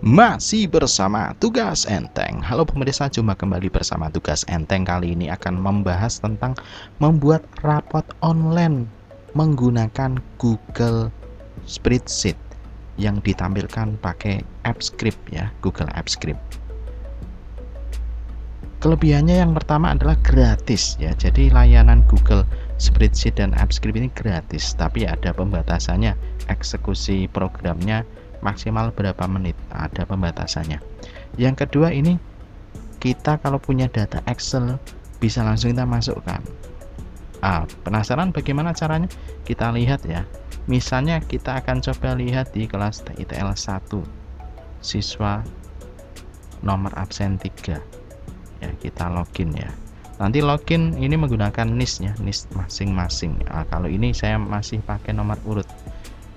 Masih bersama Tugas Enteng. Halo pemirsa, jumpa kembali bersama Tugas Enteng. Kali ini akan membahas tentang membuat rapot online menggunakan Google Spreadsheet yang ditampilkan pakai AppScript ya, Google AppScript. Kelebihannya yang pertama adalah gratis ya. Jadi layanan Google Spreadsheet dan AppScript ini gratis, tapi ada pembatasannya. Eksekusi programnya maksimal berapa menit, ada pembatasannya. Yang kedua, ini kita kalau punya data Excel bisa langsung kita masukkan. Penasaran bagaimana caranya? Kita lihat ya. Misalnya kita akan coba lihat di kelas TITL 1 siswa nomor absen 3 ya, kita login ya. Nanti login ini menggunakan NIS ya, NIS masing-masing. Kalau ini saya masih pakai nomor urut.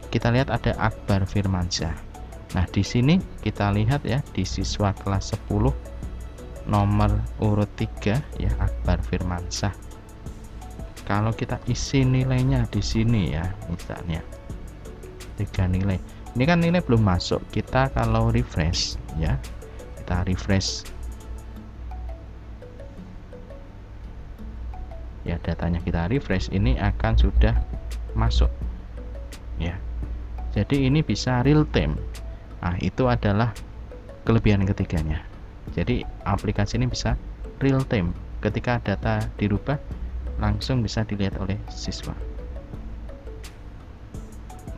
Kita lihat ada Akbar Firmansyah. Nah, di sini kita lihat ya, di siswa kelas 10 nomor urut 3 ya, Akbar Firmansyah. Kalau kita isi nilainya di sini ya, misalnya 3 nilai. Ini kan nilai belum masuk. Kita kalau refresh ya, kita refresh ya, datanya kita refresh, ini akan sudah masuk ya. Jadi ini bisa real time. Itu adalah kelebihan ketiganya. Jadi aplikasi ini bisa real time. Ketika data dirubah, langsung bisa dilihat oleh siswa.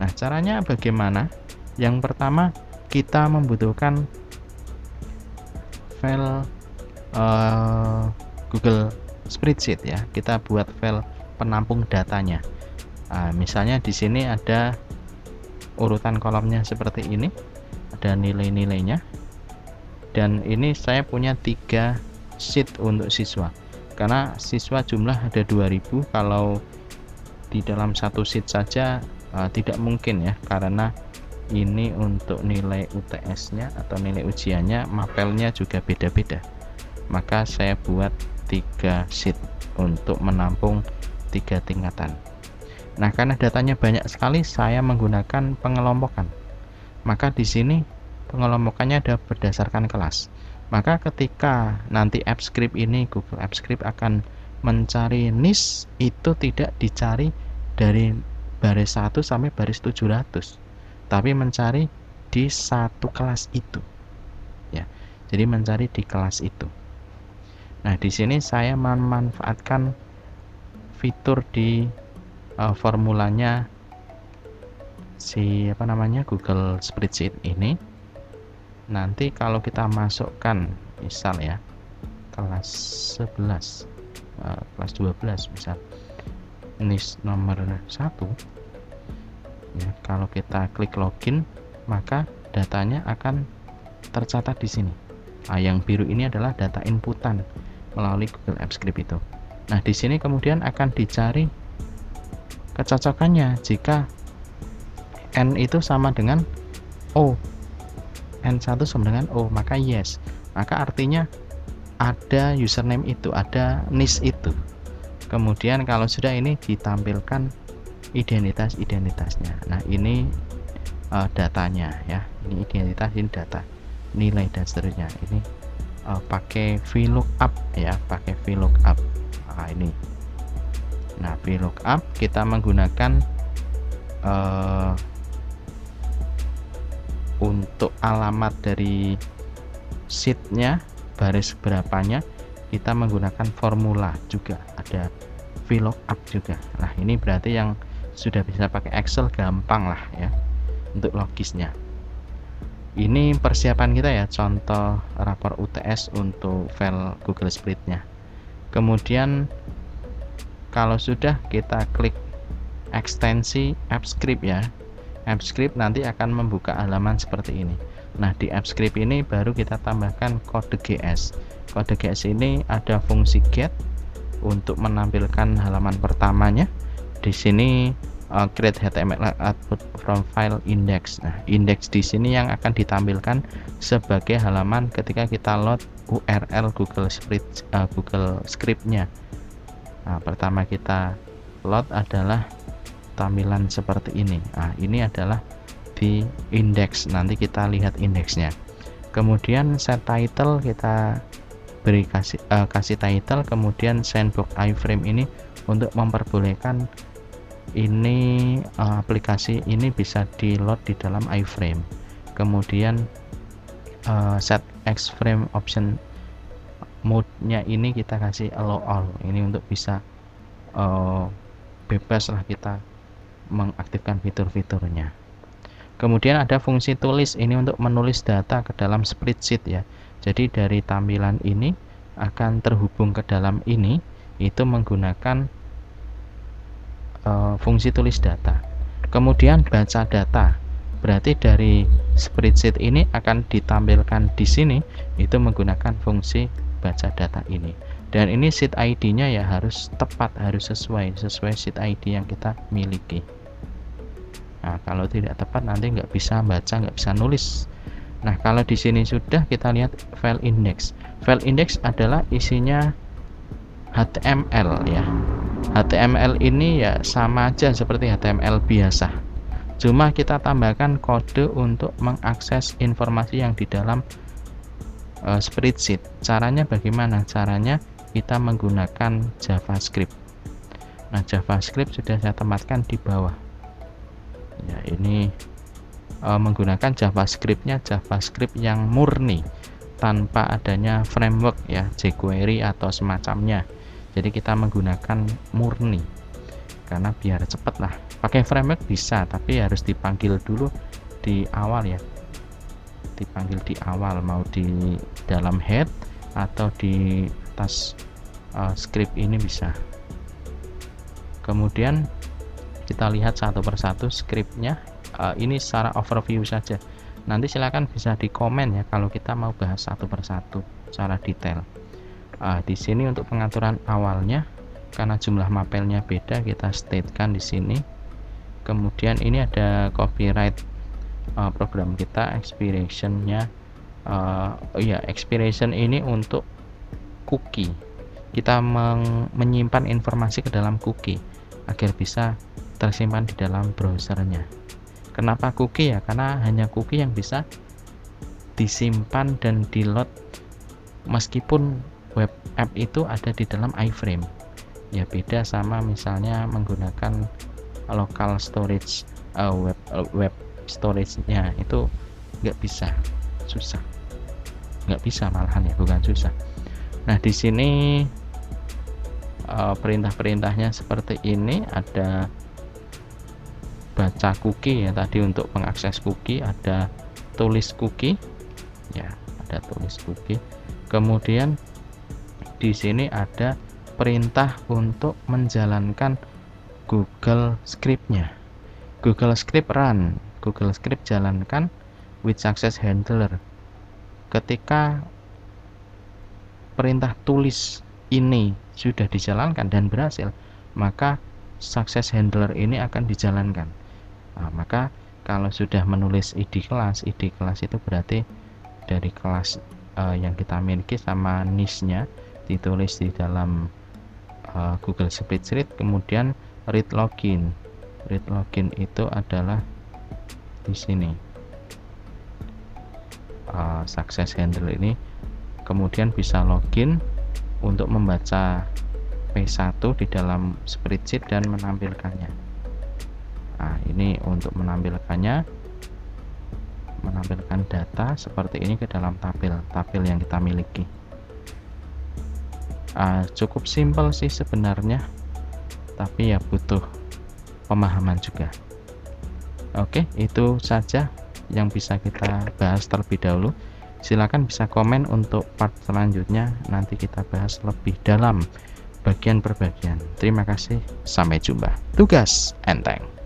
Nah, caranya bagaimana? Yang pertama, kita membutuhkan file Google Spreadsheet ya. Kita buat file penampung datanya. Misalnya di sini ada urutan kolomnya seperti ini, ada nilai-nilainya, dan ini saya punya 3 sheet untuk siswa, karena siswa jumlah ada 2000. Kalau di dalam satu sheet saja tidak mungkin ya, karena ini untuk nilai UTS nya atau nilai ujiannya, mapelnya juga beda-beda. Maka saya buat 3 sheet untuk menampung 3 tingkatan. Nah, karena datanya banyak sekali, saya menggunakan pengelompokan. Maka di sini pengelompokannya ada berdasarkan kelas. Maka ketika nanti AppScript ini, Google AppScript akan mencari NIS, itu tidak dicari dari baris 1 sampai baris 700, tapi mencari di satu kelas itu. Ya. Jadi mencari di kelas itu. Nah, di sini saya memanfaatkan fitur di formulanya Google Spreadsheet ini. Nanti kalau kita masukkan misal ya kelas 11, kelas 12 misal NIS nomor 1 ya, kalau kita klik login, maka datanya akan tercatat di sini. Yang biru ini adalah data inputan melalui Google AppScript itu. Nah, di sini kemudian akan dicari kecocokannya. Jika N itu sama dengan O, N1 sama dengan O, maka yes. Maka artinya ada username itu, ada NIS itu. Kemudian kalau sudah, ini ditampilkan identitas-identitasnya. Nah, ini datanya ya. Ini identitas, ini data, nilai dan seterusnya. Ini pakai VLOOKUP ya, pakai VLOOKUP. Ini. Nah, VLOOKUP kita menggunakan untuk alamat dari sheetnya, baris berapanya, kita menggunakan formula juga, ada VLOOKUP juga. Nah, ini berarti yang sudah bisa pakai Excel gampang lah ya untuk logisnya. Ini persiapan kita ya, contoh rapor UTS untuk file Google Spreadsheet-nya. Kemudian kalau sudah, kita klik ekstensi AppScript ya. AppScript nanti akan membuka halaman seperti ini. Nah, di AppScript ini baru kita tambahkan kode GS. Kode GS ini ada fungsi get untuk menampilkan halaman pertamanya. Di sini create HTML output from file index. Nah, index di sini yang akan ditampilkan sebagai halaman ketika kita load URL Google Script-nya. Nah, pertama kita load adalah tampilan seperti ini. Nah, ini adalah di indeks, nanti kita lihat indeksnya. Kemudian set title, kita beri kasih title, kemudian sandbox iframe ini untuk memperbolehkan ini aplikasi ini bisa di load di dalam iframe. Kemudian set xframe option mode-nya ini kita kasih allow all, ini untuk bisa bebas lah kita mengaktifkan fitur-fiturnya. Kemudian ada fungsi tulis, ini untuk menulis data ke dalam spreadsheet ya. Jadi dari tampilan ini akan terhubung ke dalam ini, itu menggunakan fungsi tulis data. Kemudian baca data, berarti dari spreadsheet ini akan ditampilkan di sini, itu menggunakan fungsi baca data ini. Dan ini sheet ID-nya ya harus tepat, harus sesuai sheet ID yang kita miliki. Nah, kalau tidak tepat nanti nggak bisa baca, nggak bisa nulis. Nah, kalau di sini sudah, kita lihat file index. File index adalah isinya HTML ya. HTML ini ya sama aja seperti HTML biasa. Cuma kita tambahkan kode untuk mengakses informasi yang di dalam spreadsheet. Caranya bagaimana? Caranya kita menggunakan JavaScript. Nah, JavaScript sudah saya tempatkan di bawah. Ya, ini menggunakan JavaScript-nya JavaScript yang murni tanpa adanya framework ya, jQuery atau semacamnya. Jadi kita menggunakan murni karena biar cepet lah. Pakai framework bisa, tapi harus dipanggil dulu di awal ya. Dipanggil di awal, mau di dalam head atau di atas script ini bisa. Kemudian kita lihat satu persatu scriptnya. Ini secara overview saja, nanti silakan bisa di komen ya kalau kita mau bahas satu persatu secara detail. Di sini untuk pengaturan awalnya, karena jumlah mapelnya beda, kita statekan di sini. Kemudian ini ada copyright program kita, expiration-nya expiration ini untuk cookie. Kita menyimpan informasi ke dalam cookie agar bisa tersimpan di dalam browsernya. Kenapa cookie ya? Karena hanya cookie yang bisa disimpan dan di load meskipun web app itu ada di dalam iframe. Ya beda sama misalnya menggunakan local storage, web storage-nya itu nggak bisa, susah. Nggak bisa malahan ya, bukan susah. Nah, di sini perintah-perintahnya seperti ini. Ada baca cookie ya, tadi untuk mengakses cookie. Ada tulis cookie ya, ada tulis cookie. Kemudian di sini ada perintah untuk menjalankan Google Script-nya. Google Script run, Google Script jalankan with success handler. Ketika perintah tulis ini sudah dijalankan dan berhasil, maka success handler ini akan dijalankan. Nah, maka kalau sudah menulis id kelas itu berarti dari kelas yang kita miliki sama niche-nya ditulis di dalam Google Spreadsheet. Kemudian read login itu adalah di sini. Success handler ini kemudian bisa login untuk membaca P1 di dalam spreadsheet dan menampilkannya. Nah, ini untuk menampilkan data seperti ini ke dalam tabel yang kita miliki. Cukup simpel sih sebenarnya, tapi ya butuh pemahaman juga. Oke, itu saja yang bisa kita bahas terlebih dahulu. Silakan bisa komen untuk part selanjutnya, nanti kita bahas lebih dalam bagian per bagian. Terima kasih, sampai jumpa. Tugas enteng.